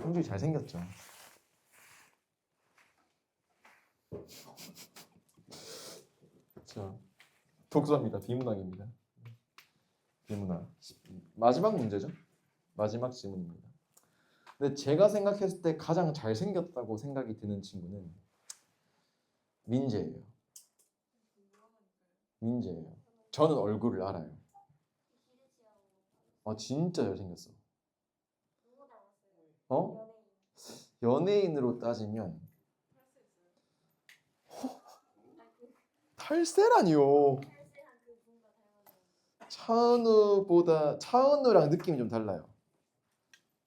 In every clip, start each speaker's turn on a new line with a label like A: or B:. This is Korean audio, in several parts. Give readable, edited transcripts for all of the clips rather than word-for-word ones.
A: 형준이 잘생겼죠. 자, 독서입니다. 비문학입니다. 비문학. 마지막 문제죠. 마지막 질문입니다. 근데 제가 생각했을 때 가장 잘생겼다고 생각이 드는 친구는 민재예요. 민재예요. 저는 얼굴을 알아요. 진짜 잘생겼어. 연예인으로 따지면 탈세라니요. 차은우랑 느낌이 좀 달라요.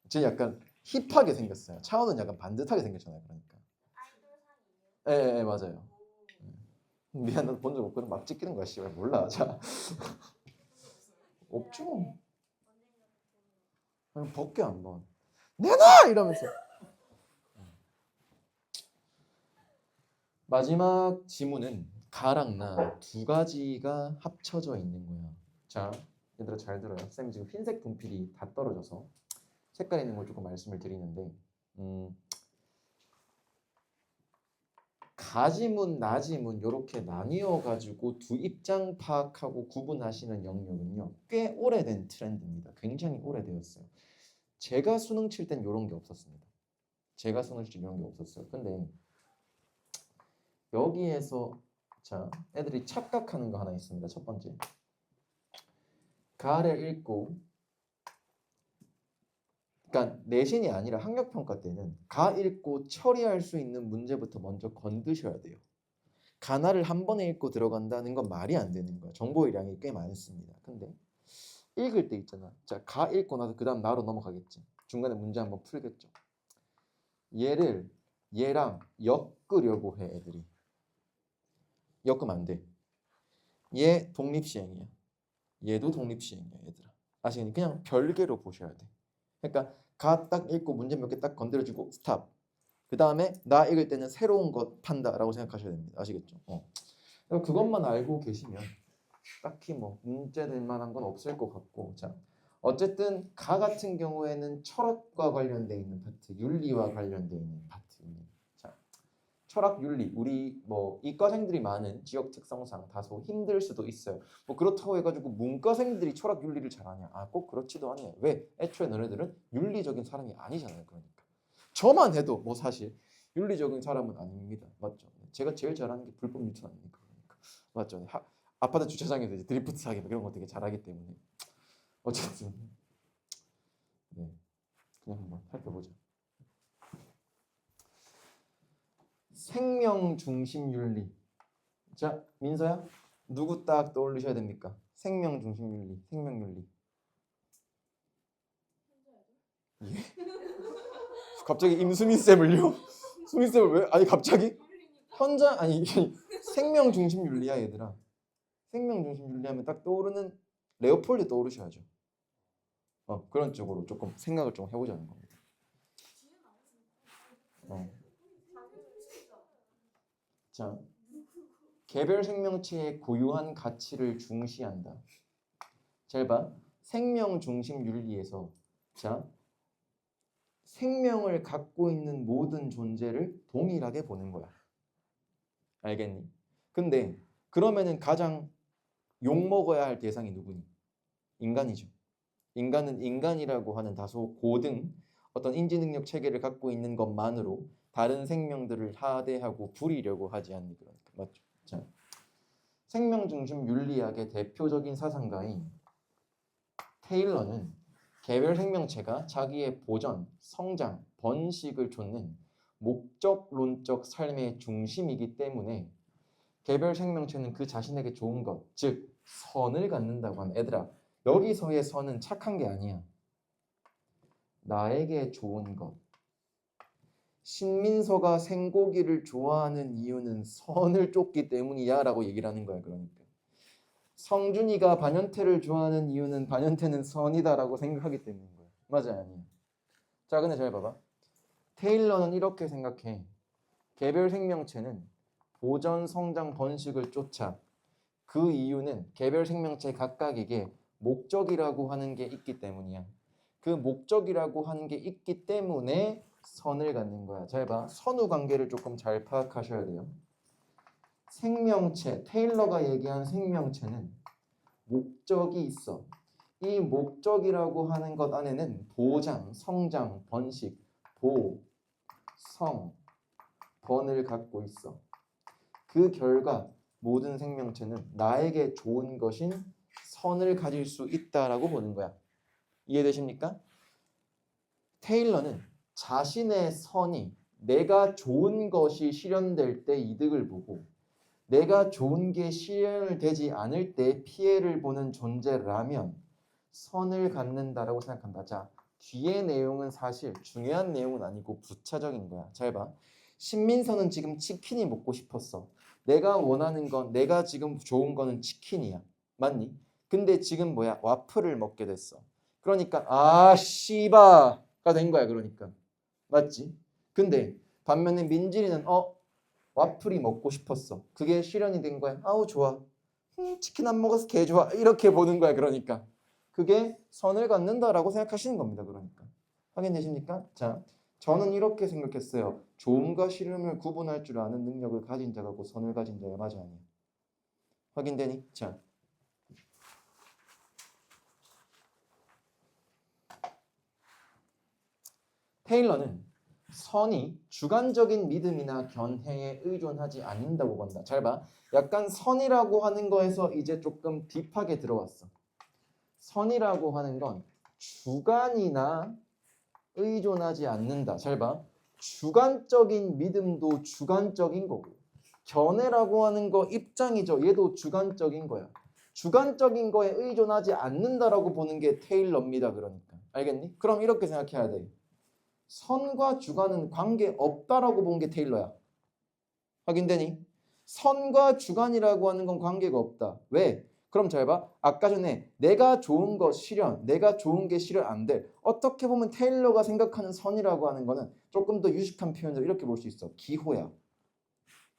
A: 쟤 약간 힙하게 생겼어요. 차은우는 약간 반듯하게 생겼잖아요. 그러니까. 예, 맞아요. 미안, 나도 본 적 없거든. 막 찍히는 거야, 씨발. 몰라. 자, 없죠. 아니, 벗게 한번. 내놔! 이러면서. 마지막 지문은 가랑 나 두 가지가 합쳐져 있는 거야. 자, 얘들아 잘 들어요. 쌤이 지금 흰색 분필이 다 떨어져서 색깔 있는 걸 조금 말씀을 드리는데 가지문, 나지문 이렇게 나뉘어 가지고 두 입장 파악하고 구분하시는 영역은요. 꽤 오래된 트렌드입니다. 굉장히 오래되었어요. 제가 수능 칠 땐 이런 게 없었습니다. 제가 수능 칠 때 이런 게 없었어요. 근데 여기에서 자, 애들이 착각하는 거 하나 있습니다. 첫 번째. 가를 읽고 그러니까 내신이 아니라 학력평가 때는 가 읽고 처리할 수 있는 문제부터 먼저 건드셔야 돼요. 가나를 한 번에 읽고 들어간다는 건 말이 안 되는 거야. 정보량이 꽤 많습니다. 근데 읽을 때 있잖아. 자, 가 읽고 나서 그 다음 나로 넘어가겠지. 중간에 문제 한번 풀겠죠. 얘랑 엮으려고 해 애들이. 엮으면 안 돼. 얘 독립시행이야. 얘도 독립시행이야 얘들아. 아시겠니? 그냥 별개로 보셔야 돼. 그러니까 가 딱 읽고 문제 몇 개 딱 건드려주고 스탑. 그 다음에 나 읽을 때는 새로운 것 판다라고 생각하셔야 됩니다. 아시겠죠? 그것만 알고 계시면 딱히 뭐 문제될 만한 건 없을 것 같고 자 어쨌든 가 같은 경우에는 철학과 관련돼 있는 파트, 윤리와 관련돼 있는 파트입니다. 자 철학, 윤리 우리 뭐 이과생들이 많은 지역 특성상 다소 힘들 수도 있어요. 뭐 그렇다고 해가지고 문과생들이 철학, 윤리를 잘하냐? 꼭 그렇지도 않아요. 왜? 애초에 너네들은 윤리적인 사람이 아니잖아요. 그러니까 저만 해도 뭐 사실 윤리적인 사람은 아닙니다. 맞죠? 제가 제일 잘하는 게 불법 유턴 아닙니까? 그러니까 맞죠? 아파트 주차장에서 이제 드리프트 하기 이런 거 되게 잘하기 때문에 어쨌든 네 그냥 한번 살펴보자. 생명 중심 윤리. 자 민서야 누구 딱 떠올리셔야 됩니까? 생명 중심 윤리, 생명 윤리. 예? 갑자기 임수민 쌤을요? 수민 쌤을 왜? 아니 갑자기 현장 아니 생명 중심 윤리야 얘들아. 생명 중심 윤리하면 딱 떠오르는 레오폴드 떠오르셔야죠. 그런 쪽으로 조금 생각을 좀 해보자는 겁니다. 자, 개별 생명체의 고유한 가치를 중시한다. 잘 봐. 생명 중심 윤리에서 자, 생명을 갖고 있는 모든 존재를 동일하게 보는 거야. 알겠니? 근데 그러면은 가장 욕먹어야 할 대상이 누구니? 인간이죠. 인간은 인간이라고 하는 다소 고등 어떤 인지능력 체계를 갖고 있는 것만으로 다른 생명들을 하대하고 부리려고 하지 않니? 그러니까 맞죠? 자, 생명 중심 윤리학의 대표적인 사상가인 테일러는 개별 생명체가 자기의 보전, 성장, 번식을 좇는 목적론적 삶의 중심이기 때문에 개별 생명체는 그 자신에게 좋은 것, 즉 선을 갖는다고 하는 애들아. 여기서의 선은 착한 게 아니야. 나에게 좋은 것. 신민서가 생고기를 좋아하는 이유는 선을 쫓기 때문이야 라고 얘기를 하는 거야. 그러니까 성준이가 반연태를 좋아하는 이유는 반연태는 선이다 라고 생각하기 때문인 거야. 맞아 아니야? 자 근데 잘 봐봐. 테일러는 이렇게 생각해. 개별 생명체는 보전, 성장, 번식을 쫓아. 그 이유는 개별 생명체 각각에게 목적이라고 하는 게 있기 때문이야. 그 목적이라고 하는 게 있기 때문에 선을 갖는 거야. 잘 봐. 선후 관계를 조금 잘 파악하셔야 돼요. 생명체, 테일러가 얘기한 생명체는 목적이 있어. 이 목적이라고 하는 것 안에는 보장, 성장, 번식, 보, 성, 번을 갖고 있어. 그 결과 모든 생명체는 나에게 좋은 것인 선을 가질 수 있다라고 보는 거야. 이해되십니까? 테일러는 자신의 선이 내가 좋은 것이 실현될 때 이득을 보고 내가 좋은 게 실현되지 않을 때 피해를 보는 존재라면 선을 갖는다라고 생각한다. 자, 뒤의 내용은 사실 중요한 내용은 아니고 부차적인 거야. 잘 봐. 신민서는 지금 치킨이 먹고 싶었어. 내가 원하는 건 내가 지금 좋은 거는 치킨이야. 맞니? 근데 지금 뭐야? 와플을 먹게 됐어. 그러니까 아 씨바가 된 거야. 그러니까 맞지? 근데 반면에 민진이는 와플이 먹고 싶었어. 그게 실현이 된 거야. 아우 좋아. 치킨 안 먹어서 개 좋아. 이렇게 보는 거야. 그러니까 그게 선을 갖는다라고 생각하시는 겁니다. 그러니까 확인되십니까? 자, 저는 이렇게 생각했어요. 좋음과 싫음을 구분할 줄 아는 능력을 가진 자가 곧 선을 가진 자야. 맞아 아니야? 확인되니? 자, 테일러는 선이 주관적인 믿음이나 견해에 의존하지 않는다고 본다. 잘 봐. 약간 선이라고 하는 거에서 이제 조금 딥하게 들어왔어. 선이라고 하는 건 주관이나 의존하지 않는다. 잘 봐. 주관적인 믿음도 주관적인 거고 견해라고 하는 거 입장이죠. 얘도 주관적인 거야. 주관적인 거에 의존하지 않는다라고 보는 게 테일러입니다. 그러니까. 알겠니? 그럼 이렇게 생각해야 돼. 선과 주관은 관계 없다라고 본 게 테일러야. 확인되니? 선과 주관이라고 하는 건 관계가 없다. 왜? 그럼 잘 봐. 아까 전에 내가 좋은 거 실현, 내가 좋은 게 실현 안 돼. 어떻게 보면 테일러가 생각하는 선이라고 하는 거는 조금 더 유식한 표현으로 이렇게 볼 수 있어. 기호야.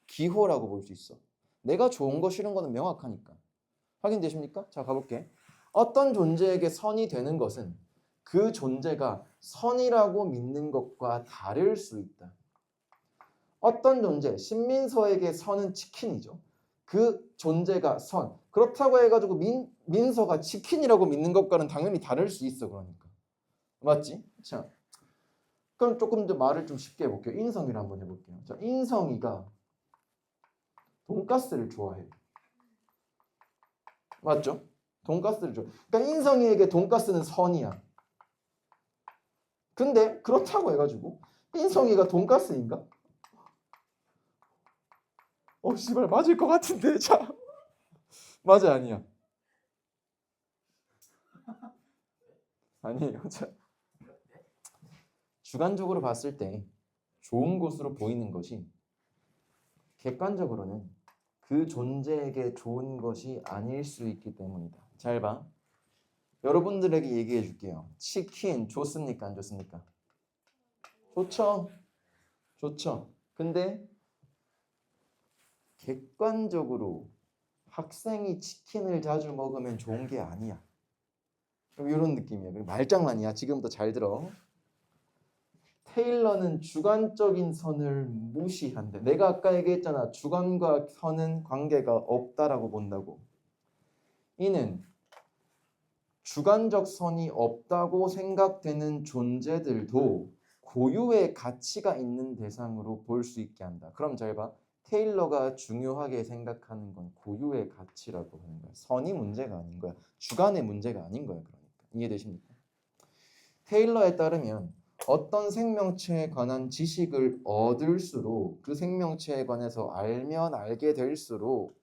A: 기호라고 볼 수 있어. 내가 좋은 거 싫은 거는 명확하니까. 확인되십니까? 자, 가볼게. 어떤 존재에게 선이 되는 것은 그 존재가 선이라고 믿는 것과 다를 수 있다. 어떤 존재, 신민서에게 선은 치킨이죠. 그 존재가 선. 그렇다고 해가지고 민서가 치킨이라고 믿는 것과는 당연히 다를 수 있어. 그러니까. 맞지? 자, 그럼 조금 더 말을 좀 쉽게 해볼게요. 인성이를 한번 해볼게요. 자, 인성이가 돈가스를 좋아해. 맞죠? 돈가스를 좋아해. 그러니까 인성이에게 돈가스는 선이야. 근데 그렇다고 해가지고 인성이가 돈가스인가? 씨발 맞을 것 같은데. 자, 맞아 아니야? 아니에요. 자, 주관적으로 봤을 때 좋은 것으로 보이는 것이 객관적으로는 그 존재에게 좋은 것이 아닐 수 있기 때문이다. 잘 봐. 여러분들에게 얘기해 줄게요. 치킨 좋습니까? 안 좋습니까? 좋죠. 좋죠. 근데 객관적으로 학생이 치킨을 자주 먹으면 좋은 게 아니야. 이런 느낌이야. 말장난이야. 지금부터 잘 들어. 테일러는 주관적인 선을 무시한대. 내가 아까 얘기했잖아. 주관과 선은 관계가 없다라고 본다고. 이는 주관적 선이 없다고 생각되는 존재들도 고유의 가치가 있는 대상으로 볼 수 있게 한다. 그럼 잘 봐. 테일러가 중요하게 생각하는 건 고유의 가치라고 하는 거야. 선이 문제가 아닌 거야. 주관의 문제가 아닌 거야. 그러니까. 이해되십니까? 테일러에 따르면 어떤 생명체에 관한 지식을 얻을수록 그 생명체에 관해서 알면 알게 될수록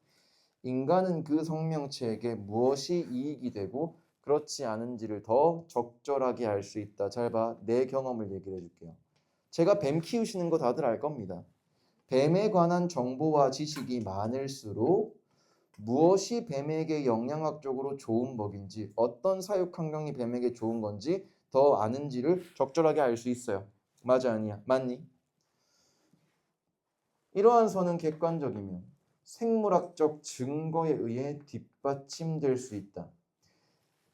A: 인간은 그 생명체에게 무엇이 이익이 되고 그렇지 않은지를 더 적절하게 알 수 있다. 잘 봐. 내 경험을 얘기를 해줄게요. 제가 뱀 키우시는 거 다들 알 겁니다. 뱀에 관한 정보와 지식이 많을수록 무엇이 뱀에게 영양학적으로 좋은 먹인지 어떤 사육 환경이 뱀에게 좋은 건지 더 아는지를 적절하게 알 수 있어요. 맞아 아니야? 맞니? 이러한 선은 객관적이면 생물학적 증거에 의해 뒷받침될 수 있다.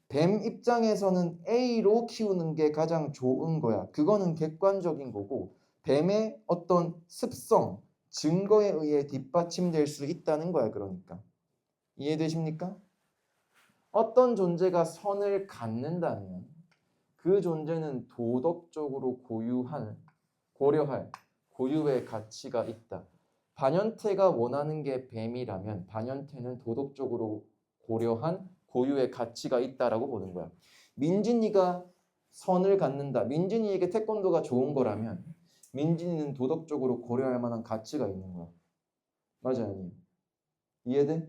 A: 뱀 입장에서는 A로 키우는 게 가장 좋은 거야. 그거는 객관적인 거고 뱀의 어떤 습성, 증거에 의해 뒷받침될 수 있다는 거야. 그러니까 이해되십니까? 어떤 존재가 선을 갖는다면 그 존재는 도덕적으로 고려할 고유의 가치가 있다. 반연태가 원하는 게 뱀이라면 반연태는 도덕적으로 고려한 고유의 가치가 있다라고 보는 거야. 민진이가 선을 갖는다. 민진이에게 태권도가 좋은 거라면 민진이는 도덕적으로 고려할 만한 가치가 있는 거야. 맞아요, 아니에요? 이해돼?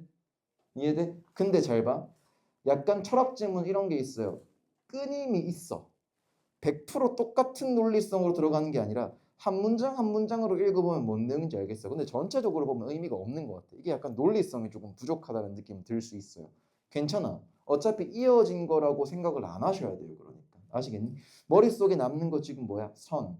A: 이해돼? 근데 잘 봐. 약간 철학 질문 이런 게 있어요. 끊임이 있어. 100% 똑같은 논리성으로 들어가는 게 아니라 한 문장 한 문장으로 읽어보면 뭔 내용인지 알겠어. 근데 전체적으로 보면 의미가 없는 것 같아. 이게 약간 논리성이 조금 부족하다는 느낌이 들 수 있어요. 괜찮아. 어차피 이어진 거라고 생각을 안 하셔야 돼요. 그러니까 아시겠니? 머릿속에 남는 거 지금 뭐야? 선,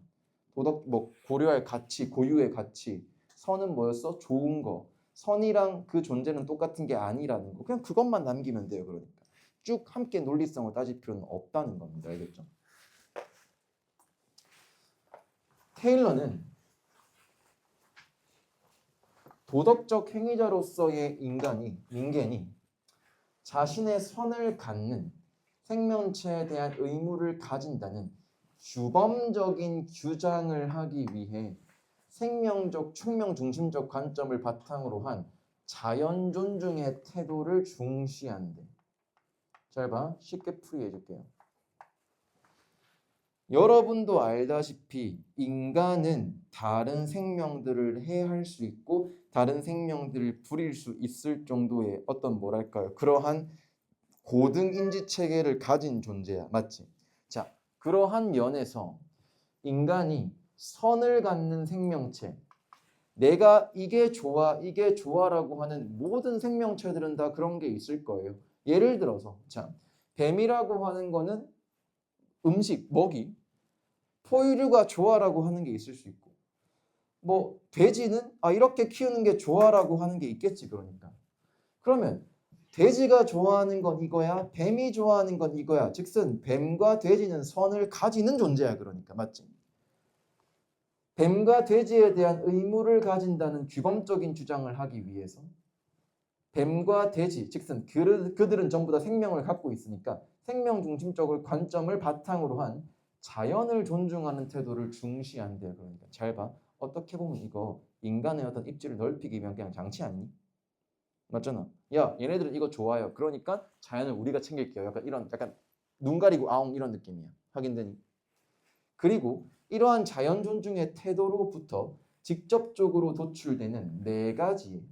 A: 도덕, 뭐 고려할 가치, 고유의 가치. 선은 뭐였어? 좋은 거. 선이랑 그 존재는 똑같은 게 아니라는 거. 그냥 그것만 남기면 돼요. 그러니까 쭉 함께 논리성을 따질 필요는 없다는 겁니다. 알겠죠? 테일러는 도덕적 행위자로서의 인간이 자신의 선을 갖는 생명체에 대한 의무를 가진다는 규범적인 규정을 하기 위해 생명적, 충명 중심적 관점을 바탕으로 한 자연 존중의 태도를 중시한대. 잘 봐. 쉽게 풀이해 줄게요. 여러분도 알다시피 인간은 다른 생명들을 해할 수 있고 다른 생명들을 부릴 수 있을 정도의 어떤 뭐랄까요? 그러한 고등 인지 체계를 가진 존재야. 맞지? 자, 그러한 면에서 인간이 선을 갖는 생명체, 내가 이게 좋아라고 하는 모든 생명체들은 다 그런 게 있을 거예요. 예를 들어서 자, 뱀이라고 하는 거는 음식, 먹이, 포유류가 좋아라고 하는 게 있을 수 있고 뭐 돼지는 이렇게 키우는 게 좋아라고 하는 게 있겠지. 그러니까 그러면 돼지가 좋아하는 건 이거야, 뱀이 좋아하는 건 이거야. 즉슨 뱀과 돼지는 선을 가지는 존재야. 그러니까 맞지? 뱀과 돼지에 대한 의무를 가진다는 규범적인 주장을 하기 위해서 뱀과 돼지, 즉슨 그들은 전부 다 생명을 갖고 있으니까 생명 중심적을 관점을 바탕으로 한 자연을 존중하는 태도를 중시한대요. 그러니까 잘 봐. 어떻게 보면 이거 인간의 어떤 입지를 넓히기 위한 그냥 장치 아니니? 맞잖아. 야, 얘네들은 이거 좋아요. 그러니까 자연을 우리가 챙길게요. 약간 이런 약간 눈 가리고 아웅 이런 느낌이야. 확인되니? 그리고 이러한 자연 존중의 태도로부터 직접적으로 도출되는 네 가지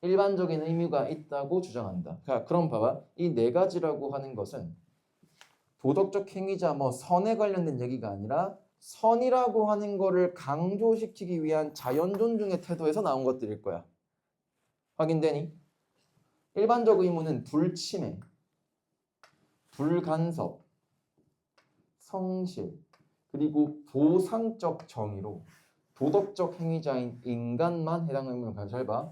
A: 일반적인 의미가 있다고 주장한다. 자, 그럼 봐봐. 이 네 가지라고 하는 것은 도덕적 행위자 뭐 선에 관련된 얘기가 아니라 선이라고 하는 거를 강조시키기 위한 자연 존중의 태도에서 나온 것들일 거야. 확인되니? 일반적 의무는 불침해, 불간섭, 성실, 그리고 보상적 정의로 도덕적 행위자인 인간만 해당 의무를 가져. 잘 봐.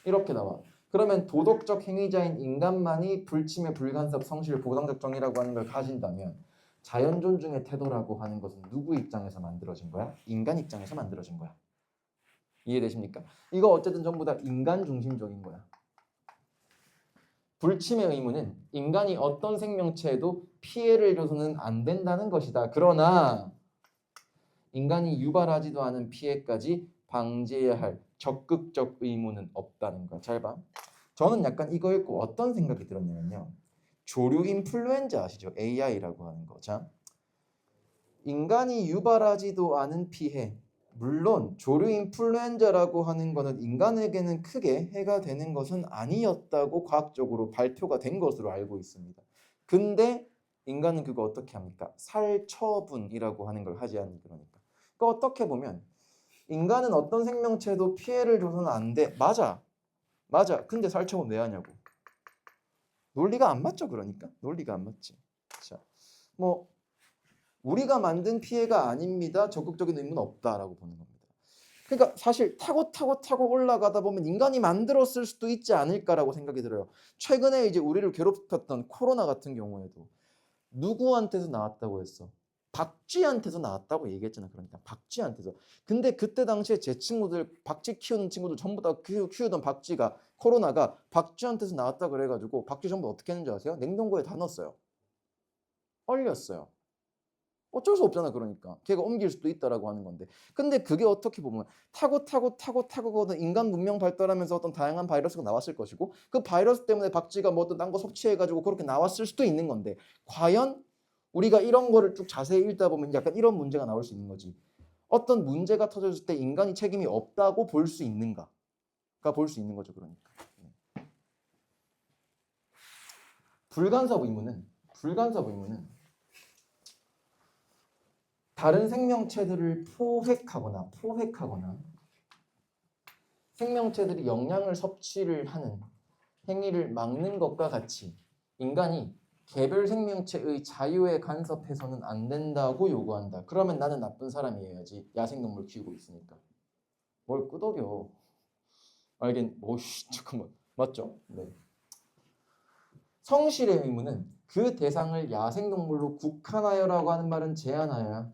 A: 이렇게 나와. 그러면 도덕적 행위자인 인간만이 불침해, 불간섭, 성실, 보상적 정의라고 하는 걸 가진다면 자연 존중의 태도라고 하는 것은 누구 입장에서 만들어진 거야? 인간 입장에서 만들어진 거야. 이해되십니까? 이거 어쨌든 전부 다 인간 중심적인 거야. 불침의 의무는 인간이 어떤 생명체에도 피해를 줘서는 안 된다는 것이다. 그러나 인간이 유발하지도 않은 피해까지 방지해야 할 적극적 의무는 없다는 거. 잘 봐. 저는 약간 이거 읽고 어떤 생각이 들었냐면요. 조류 인플루엔자 아시죠? AI라고 하는 거. 자, 인간이 유발하지도 않은 피해. 물론 조류 인플루엔자라고 하는 거는 인간에게는 크게 해가 되는 것은 아니었다고 과학적으로 발표가 된 것으로 알고 있습니다. 근데 인간은 그거 어떻게 합니까? 살처분이라고 하는 걸 하지 않니? 그러니까. 그러니까 어떻게 보면 인간은 어떤 생명체도 피해를 줘서는 안 돼. 맞아. 근데 살처분 왜 하냐고. 논리가 안 맞죠. 그러니까. 논리가 안 맞지. 자, 우리가 만든 피해가 아닙니다. 적극적인 의무는 없다라고 보는 겁니다. 그러니까 사실 타고 올라가다 보면 인간이 만들었을 수도 있지 않을까라고 생각이 들어요. 최근에 이제 우리를 괴롭혔던 코로나 같은 경우에도 누구한테서 나왔다고 했어? 박쥐한테서 나왔다고 얘기했잖아. 그러니까 박쥐한테서. 근데 그때 당시에 제 친구들, 박쥐 키우는 친구들 전부 다 키우던 박쥐가, 코로나가 박쥐한테서 나왔다 그래가지고 박쥐 전부 어떻게 했는지 아세요? 냉동고에 다 넣었어요. 얼렸어요. 어쩔 수 없잖아. 그러니까 걔가 옮길 수도 있다라고 하는 건데, 근데 그게 어떻게 보면 타고 인간 문명 발달하면서 어떤 다양한 바이러스가 나왔을 것이고, 그 바이러스 때문에 박쥐가 뭐 어떤 딴 거 섭취해가지고 그렇게 나왔을 수도 있는 건데, 과연 우리가 이런 거를 쭉 자세히 읽다 보면 약간 이런 문제가 나올 수 있는 거지. 어떤 문제가 터졌을 때 인간이 책임이 없다고 볼 수 있는가가 볼 수 있는 거죠. 그러니까 불간섭 의무는 다른 생명체들을 포획하거나 생명체들이 영양을 섭취를 하는 행위를 막는 것과 같이 인간이 개별 생명체의 자유에 간섭해서는 안 된다고 요구한다. 그러면 나는 나쁜 사람이어야지. 야생동물 키우고 있으니까. 뭘 끄덕여. 오씨 잠깐만. 맞죠? 네. 성실의 의무는 그 대상을 야생동물로 국한하여라고 하는 말은 제한하여야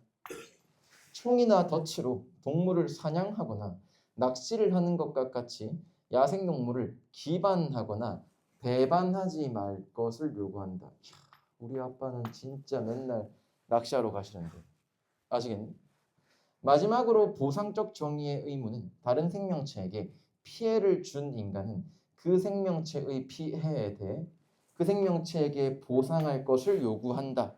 A: 총이나 덫으로 동물을 사냥하거나 낚시를 하는 것과 같이 야생동물을 기반하거나 배반하지 말 것을 요구한다. 이야, 우리 아빠는 진짜 맨날 낚시하러 가시는데. 아시겠니? 마지막으로 보상적 정의의 의무는 다른 생명체에게 피해를 준 인간은 그 생명체의 피해에 대해 그 생명체에게 보상할 것을 요구한다.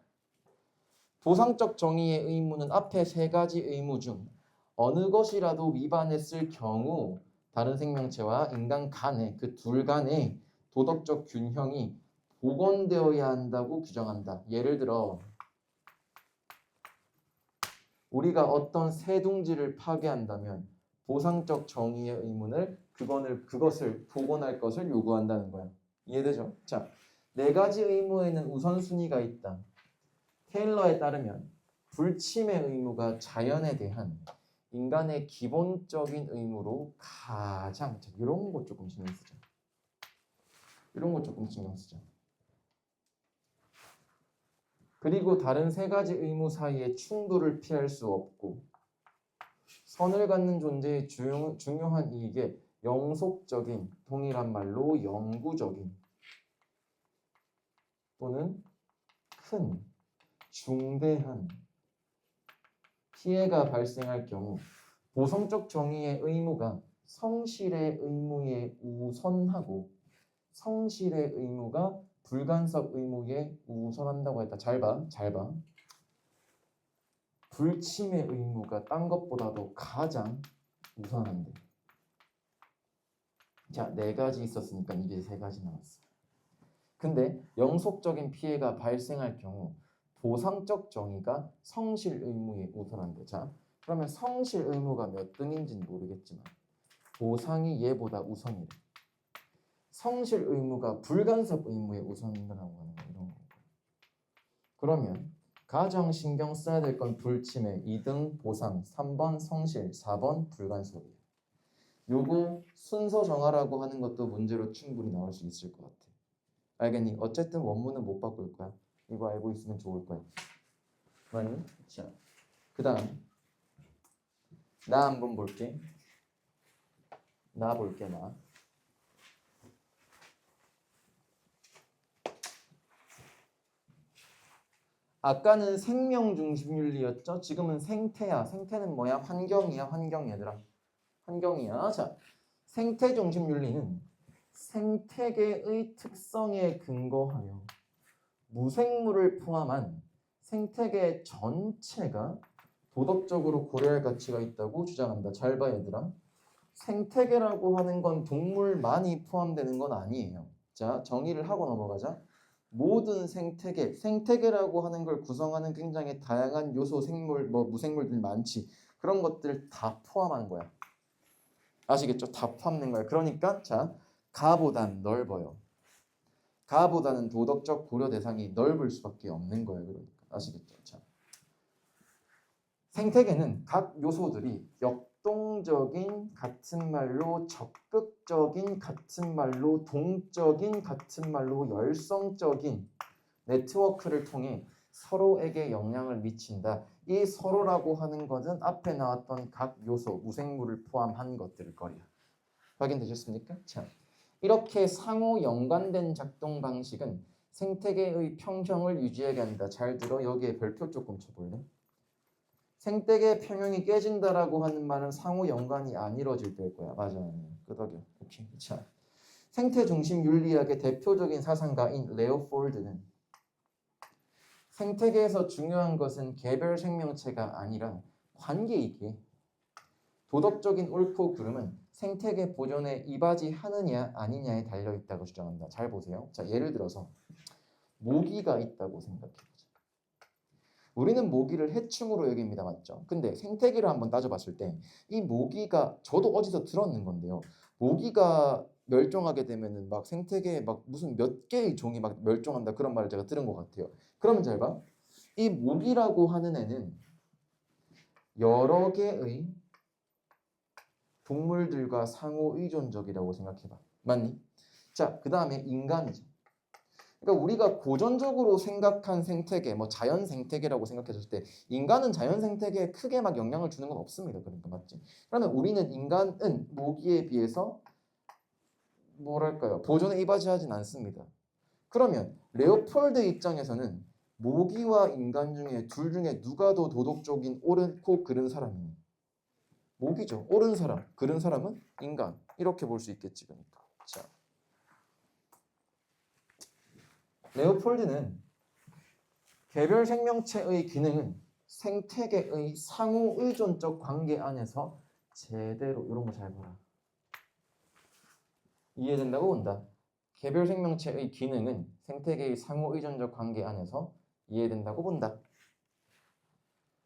A: 보상적 정의의 의무는 앞에 세 가지 의무 중 어느 것이라도 위반했을 경우 다른 생명체와 인간 간의 그 둘 간의 도덕적 균형이 복원되어야 한다고 규정한다. 예를 들어 우리가 어떤 새둥지를 파괴한다면 보상적 정의의 의무는 그것을 복원할 것을 요구한다는 거야. 이해되죠? 자, 네 가지 의무에는 우선순위가 있다. 테일러에 따르면 불침의 의무가 자연에 대한 인간의 기본적인 의무로 가장, 이런 거 조금 신경 쓰자. 그리고 다른 세 가지 의무 사이의 충돌을 피할 수 없고 선을 갖는 존재의 중요한 이익에 영속적인, 동일한 말로 영구적인 또는 큰, 중대한 피해가 발생할 경우 보상적 정의의 의무가 성실의 의무에 우선하고 성실의 의무가 불간섭 의무에 우선한다고 했다. 잘 봐. 불침의 의무가 딴 것보다도 가장 우선한데. 자, 네 가지 있었으니까 이제 세 가지 남았어. 근데 영속적인 피해가 발생할 경우 보상적 정의가 성실 의무에 우선한대. 자, 그러면 성실 의무가 몇 등인지는 모르겠지만 보상이 얘보다 우선이래. 성실 의무가 불간섭 의무에 우선이라고 하는 거 이런 거. 그러면 가장 신경 써야 될 건 불침의 2등 보상, 3번 성실, 4번 불간섭이에요. 요거 순서 정하라고 하는 것도 문제로 충분히 나올 수 있을 것 같아. 알겠니? 어쨌든 원문은 못 바꿀 거야. 이거 알고 있으면 좋을 거야. 맞니? 자, 그 다음 나 한번 볼게. 나. 아까는 생명 중심윤리였죠. 지금은 생태야. 생태는 뭐야? 환경이야. 얘들아. 환경이야. 자, 생태 중심윤리는 생태계의 특성에 근거하여 무생물을 포함한 생태계 전체가 도덕적으로 고려할 가치가 있다고 주장한다. 잘 봐, 얘들아. 생태계라고 하는 건 동물만이 포함되는 건 아니에요. 자, 정의를 하고 넘어가자. 모든 생태계라고 하는 걸 구성하는 굉장히 다양한 요소, 생물, 뭐 무생물들 많지. 그런 것들 다 포함하는 거야. 아시겠죠? 다 포함된 거야. 그러니까 자, 가보단 넓어요. 가보다는 도덕적 고려 대상이 넓을 수밖에 없는 거예요. 그러니까 아시겠죠? 자, 생태계는 각 요소들이 역동적인 같은 말로 적극적인 같은 말로 동적인 같은 말로 열성적인 네트워크를 통해 서로에게 영향을 미친다. 이 서로라고 하는 것은 앞에 나왔던 각 요소, 무생물을 포함한 것들일 거예요. 확인되셨습니까? 자, 이렇게 상호 연관된 작동 방식은 생태계의 평형을 유지하게 한다. 잘 들어. 여기에 별표 조금 쳐볼래? 생태계 평형이 깨진다라고 하는 말은 상호 연관이 안 이루어질 때일 거야. 맞아요. 끄덕여. 오케이. 자, 생태 중심 윤리학의 대표적인 사상가인 레오 폴드는 생태계에서 중요한 것은 개별 생명체가 아니라 관계이기에 도덕적인 옳고 그름은 생태계 보존에 이바지하느냐 아니냐에 달려있다고 주장한다. 잘 보세요. 자, 예를 들어서 모기가 있다고 생각해보자. 우리는 모기를 해충으로 여깁니다. 맞죠? 근데 생태계를 한번 따져봤을 때 이 모기가 저도 어디서 들었는 건데요. 모기가 멸종하게 되면은 막 생태계에 막 무슨 몇 개의 종이 막 멸종한다 그런 말을 제가 들은 것 같아요. 그러면 잘 봐. 이 모기라고 하는 애는 여러 개의 동물들과 상호 의존적이라고 생각해봐. 맞니? 자, 그 다음에 인간이죠. 그러니까 우리가 고전적으로 생각한 생태계, 뭐 자연 생태계라고 생각했을 때 인간은 자연 생태계에 크게 막 영향을 주는 건 없습니다. 그러니까 맞지? 그러면 우리는 인간은 모기에 비해서 뭐랄까요? 보존에 이바지하진 않습니다. 그러면 레오폴드 입장에서는 모기와 인간 중에 둘 중에 누가 더 도덕적인 옳고 그른 사람이니? 모기죠. 옳은 사람, 그른 사람은 인간. 이렇게 볼 수 있겠지. 그러니까. 자, 레오폴드는 개별 생명체의 기능은 생태계의 상호 의존적 관계 안에서 제대로 이런 거 잘 봐라. 이해된다고 본다. 개별 생명체의 기능은 생태계의 상호 의존적 관계 안에서 이해된다고 본다.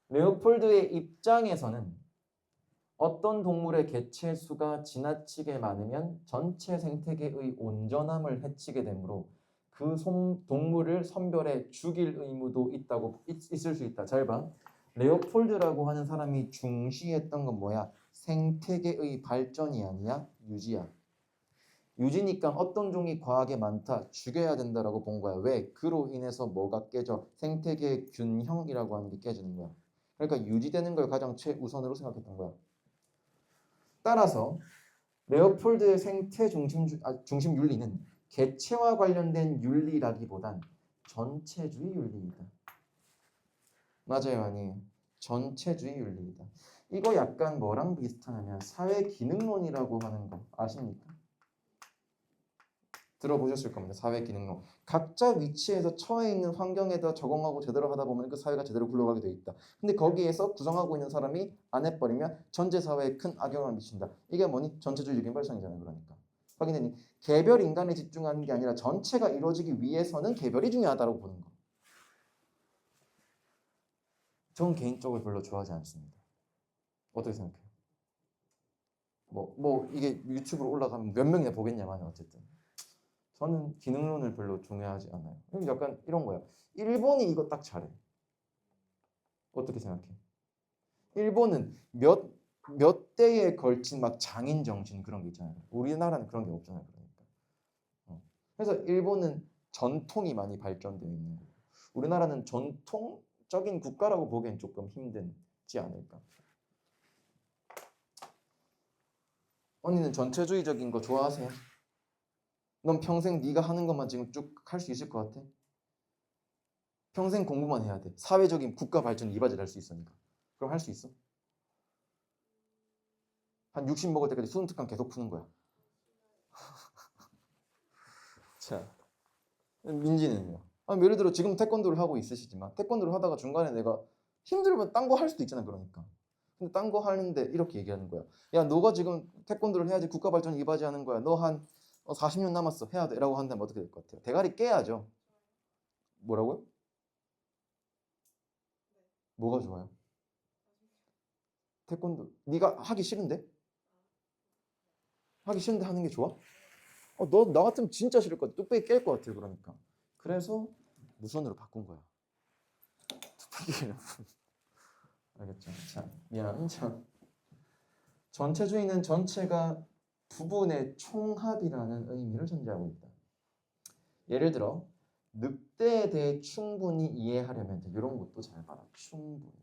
A: 레오폴드의 입장에서는 어떤 동물의 개체 수가 지나치게 많으면 전체 생태계의 온전함을 해치게 되므로 그 동물을 선별해 죽일 의무도 있을 수 있다. 잘 봐. 레오폴드라고 하는 사람이 중시했던 건 뭐야? 생태계의 발전이 아니야 유지야. 유지니까 어떤 종이 과하게 많다 죽여야 된다라고 본 거야. 왜? 그로 인해서 뭐가 깨져? 생태계의 균형이라고 하는 게 깨지는 거야. 그러니까 유지되는 걸 가장 최우선으로 생각했던 거야. 따라서 레오폴드의 생태 중심 윤리는 개체와 관련된 윤리라기보단 전체주의 윤리이다. 맞아요, 아니에요? 전체주의 윤리이다. 이거 약간 뭐랑 비슷하냐면 사회 기능론이라고 하는 거 아십니까? 들어보셨을 겁니다. 사회 기능론. 각자 위치에서 처해 있는 환경에다 적응하고 제대로 하다 보면 그 사회가 제대로 굴러가게 돼 있다. 근데 거기에서 구성하고 있는 사람이 안 해버리면 전체 사회에 큰 악영향을 미친다. 이게 뭐니? 전체주의적인 발상이잖아요. 그러니까. 확인되니? 개별 인간에 집중하는 게 아니라 전체가 이루어지기 위해서는 개별이 중요하다고 보는 거. 전 개인적으로 별로 좋아하지 않습니다. 어떻게 생각해요? 이게 유튜브로 올라가면 몇 명이나 보겠냐만 어쨌든. 저는 기능론을 별로 중요하지 않아요. 약간 이런 거야. 일본이 이거 딱 잘해. 어떻게 생각해? 일본은 몇 대에 걸친 막 장인 정신 그런 게 있잖아요. 우리나라는 그런 게 없잖아요. 그러니까. 그래서 일본은 전통이 많이 발전되어 있는 거고 우리나라는 전통적인 국가라고 보기엔 조금 힘든지 않을까. 언니는 전체주의적인 거 좋아하세요? 넌 평생 네가 하는 것만 지금 쭉 할 수 있을 것 같아? 평생 공부만 해야 돼. 사회적인 국가 발전 이바지를 할 수 있으니까. 그럼 할 수 있어? 한 60 먹을 때까지 수능 특강 계속 푸는 거야. 자, 민지는요? 예를 들어 지금 태권도를 하고 있으시지만 태권도를 하다가 중간에 내가 힘들면 딴 거 할 수도 있잖아. 그러니까. 근데 딴 거 하는데 이렇게 얘기하는 거야. 야, 너가 지금 태권도를 해야지 국가 발전 이바지하는 거야. 너 한 40년 남았어. 해야 돼. 라고 한다면 어떻게 될 것 같아요? 대가리 깨야죠. 뭐라고요? 뭐가 좋아요? 태권도 네가 하기 싫은데? 하기 싫은데 하는 게 좋아? 너 나 같으면 진짜 싫을 것 같아. 뚝배기 깰 것 같아. 그러니까. 그래서 무선으로 바꾼 거야. 뚝배기를. 알겠죠? 자, 미안. 자, 전체주의는 전체가 부분의 총합이라는 의미를 전제하고 있다. 예를 들어 늑대에 대해 충분히 이해하려면 이런 것도 잘 봐라. 충분히.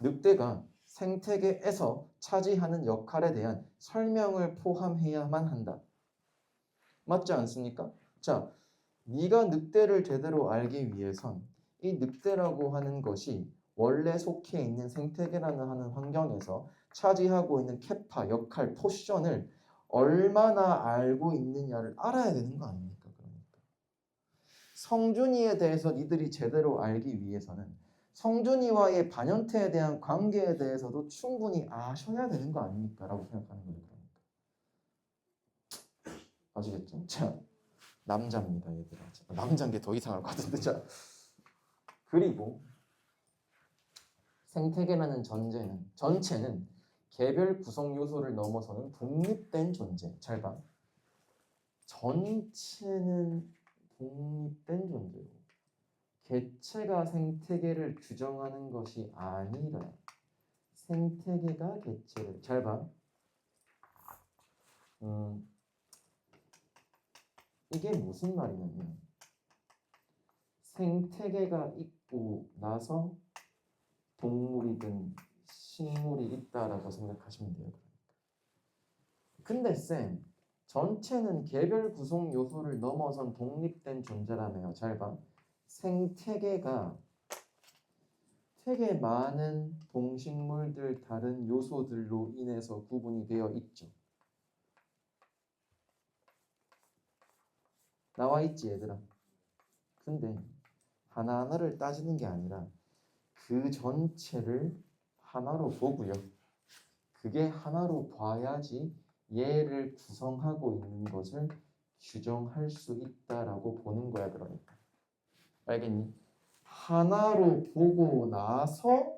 A: 늑대가 생태계에서 차지하는 역할에 대한 설명을 포함해야만 한다. 맞지 않습니까? 자, 네가 늑대를 제대로 알기 위해선 이 늑대라고 하는 것이 원래 속해 있는 생태계라는 하는 환경에서 차지하고 있는 캐파, 역할, 포션을 얼마나 알고 있느냐를 알아야 되는 거 아닙니까? 그러니까 성준이에 대해서 니들이 제대로 알기 위해서는 성준이와의 반연태에 대한 관계에 대해서도 충분히 아셔야 되는 거 아닙니까? 라고 생각하는 거예요. 그러니까. 아시겠죠? 자, 남자입니다, 얘들아. 남자인 게 더 이상할 것 같은데. 자, 그리고 생태계라는 전체는 개별 구성 요소를 넘어서는 독립된 존재. 잘 봐. 전체는 독립된 존재고 개체가 생태계를 규정하는 것이 아니라 생태계가 개체를. 잘 봐. 이게 무슨 말이냐면 생태계가 있고 나서 동물이든 식물이 있다라고 생각하시면 돼요. 근데 쌤, 전체는 개별 구성 요소를 넘어선 독립된 존재라며요. 잘 봐. 생태계가 되게 많은 동식물들 다른 요소들로 인해서 구분이 되어 있죠. 나와 있지 얘들아. 근데 하나하나를 따지는 게 아니라 그 전체를 하나로 보고요. 그게 하나로 봐야지 얘를 구성하고 있는 것을 규정할 수 있다라고 보는 거야. 그러니까 알겠니? 하나로 보고 나서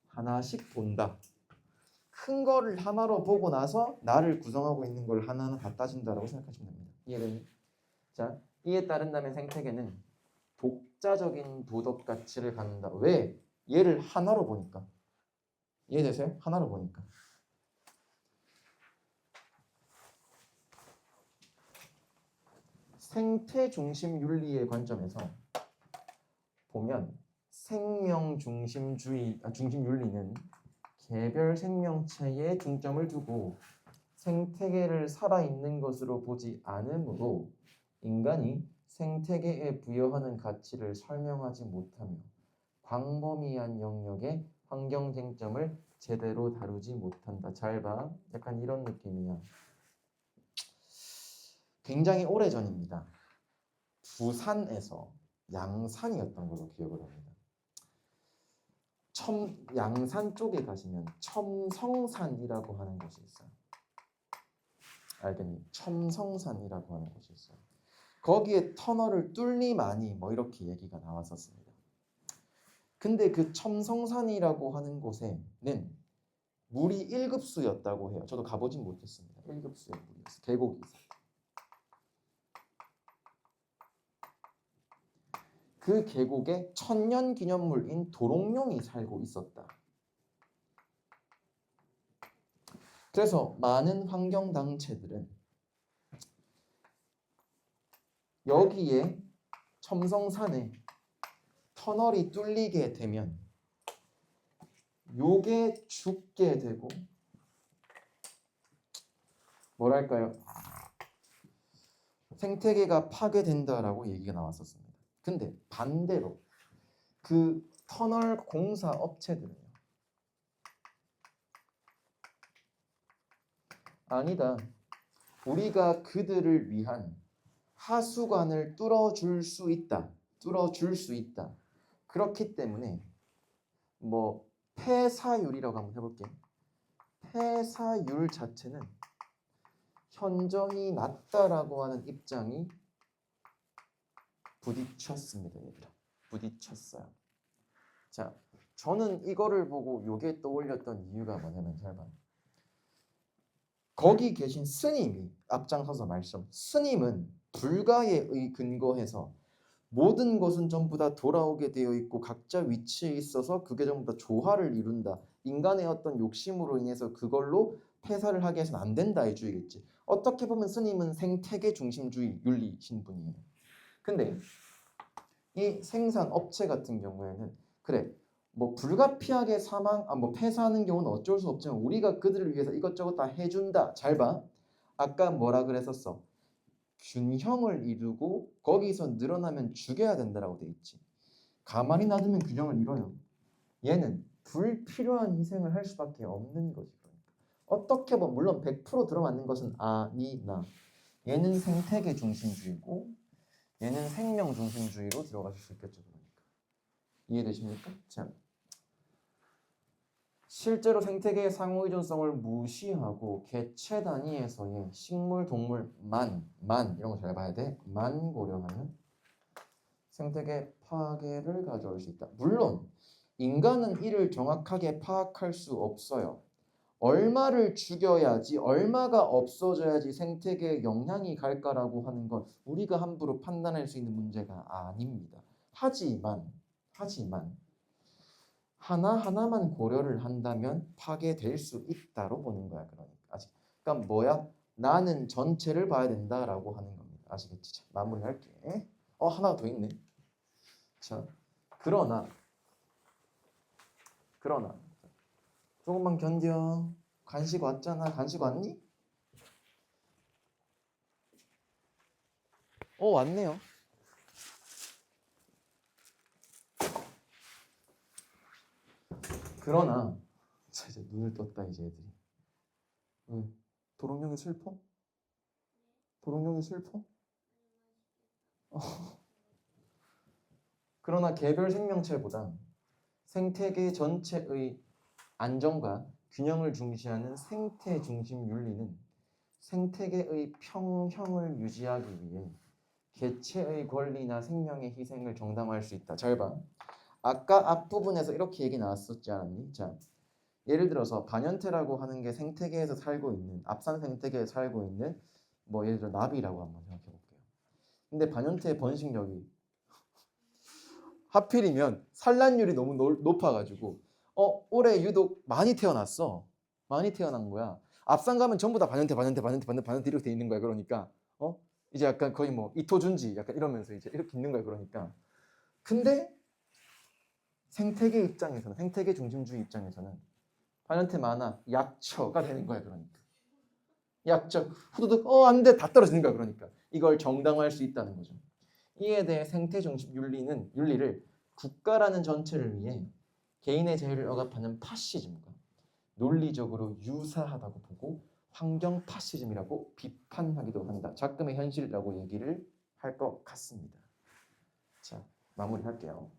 A: 하나씩 본다. 큰 거를 하나로 보고 나서 나를 구성하고 있는 걸 하나하나 다 따진다라고 생각하시면 됩니다. 이해되니? 자, 이에 따른다면 생태계는 독자적인 도덕 가치를 갖는다. 왜? 얘를 하나로 보니까. 이해되세요? 하나로 보니까. 생태 중심 윤리의 관점에서 보면 생명 중심주의 중심 윤리는 개별 생명체에 중점을 두고 생태계를 살아있는 것으로 보지 않으므로 인간이 생태계에 부여하는 가치를 설명하지 못하며 광범위한 영역의 환경 쟁점을 제대로 다루지 못한다. 잘 봐. 약간 이런 느낌이야. 굉장히 오래전입니다. 부산에서 양산이었던 걸로 기억을 합니다. 양산 쪽에 가시면 첨성산이라고 하는 곳이 있어요. 알겠니? 첨성산이라고 하는 곳이 있어요. 거기에 터널을 뚫리마니 뭐 이렇게 얘기가 나왔었습니다. 근데 그 첨성산이라고 하는 곳에는 물이 1급수였다고 해요. 저도 가보진 못했습니다. 1급수의 물이었어요. 계곡이 있어요. 그 계곡에 천년기념물인 도롱뇽이 살고 있었다. 그래서 많은 환경단체들은 여기에 첨성산에 터널이 뚫리게 되면 요게 죽게 되고 뭐랄까요? 생태계가 파괴된다라고 얘기가 나왔었습니다. 근데 반대로 그 터널 공사 업체들은요. 아니다. 우리가 그들을 위한 하수관을 뚫어줄 수 있다. 그렇기 때문에 뭐 폐사율이라고 한번 해볼게요. 폐사율 자체는 현저히 낮다라고 하는 입장이 부딪혔습니다. 얘들아. 부딪혔어요. 자, 저는 이거를 보고 요게 떠올렸던 이유가 뭐냐면 잘 봐요. 거기 계신 스님이 앞장서서 말씀. 스님은 불가에 근거해서 모든 것은 전부 다 돌아오게 되어 있고 각자 위치에 있어서 그게 전부 다 조화를 이룬다. 인간의 어떤 욕심으로 인해서 그걸로 폐사를 하게 해서는 안 된다 이 주의겠지. 어떻게 보면 스님은 생태계 중심주의 윤리신 분이에요. 근데 이 생산 업체 같은 경우에는 그래 뭐 불가피하게 뭐 폐사하는 경우는 어쩔 수 없지만 우리가 그들을 위해서 이것저것 다 해준다. 잘 봐. 아까 뭐라 그랬었어? 균형을 이루고 거기서 늘어나면 죽여야 된다라고 돼 있지. 가만히 놔두면 균형을 이뤄요. 얘는 불필요한 희생을 할 수밖에 없는 거지. 그러니까. 어떻게 보면 물론 100% 들어맞는 것은 아니나 얘는 생태계 중심주의고 얘는 생명 중심주의로 들어가실 수 있겠죠. 그러니까. 이해되십니까? 자, 실제로 생태계의 상호의존성을 무시하고 개체 단위에서의 식물, 동물, 만 이런 거 잘 봐야 돼. 만 고려하는 생태계 파괴를 가져올 수 있다. 물론 인간은 이를 정확하게 파악할 수 없어요. 얼마를 죽여야지 얼마가 없어져야지 생태계에 영향이 갈까라고 하는 건 우리가 함부로 판단할 수 있는 문제가 아닙니다. 하지만 하나하나만 고려를 한다면 파괴될 수 있다로 보는 거야. 그러니까 뭐야? 나는 전체를 봐야 된다라고 하는 겁니다. 아시겠지? 자, 마무리할게. 하나 더 있네. 자, 그러나 조금만 견뎌. 간식 왔잖아. 간식 왔니? 왔네요. 그러나 자, 이제 눈을 떴다 이제 애들이. 도롱뇽이 슬퍼? 도롱뇽이 슬퍼? 그러나 개별 생명체보다 생태계 전체의 안정과 균형을 중시하는 생태 중심 윤리는 생태계의 평형을 유지하기 위해 개체의 권리나 생명의 희생을 정당화할 수 있다. 잘 봐. 아까 앞부분에서 이렇게 얘기 나왔었지 않았니? 자, 예를 들어서 반연태라고 하는 게 생태계에서 살고 있는 앞산 생태계에 살고 있는 뭐 예를 들어 나비라고 한번 생각해 볼게요. 근데 반연태의 번식력이 하필이면 산란율이 너무 높아가지고 올해 유독 많이 태어났어. 많이 태어난 거야. 앞산 가면 전부 다 반연태 이렇게 돼 있는 거야. 그러니까 이제 약간 거의 뭐 이토준지 약간 이러면서 이제 이렇게 있는 거야. 그러니까 근데 생태계 중심주의 입장에서는 반연태 많아 약처가 되는 거야. 그러니까 약적 후두둑 안돼 다 떨어지는 거야. 그러니까 이걸 정당화할 수 있다는 거죠. 이에 대해 생태 중심 윤리를 국가라는 전체를 위해 개인의 자유를 억압하는 파시즘과 논리적으로 유사하다고 보고 환경 파시즘이라고 비판하기도 한다. 작금의 현실이라고 얘기를 할 것 같습니다. 자, 마무리할게요.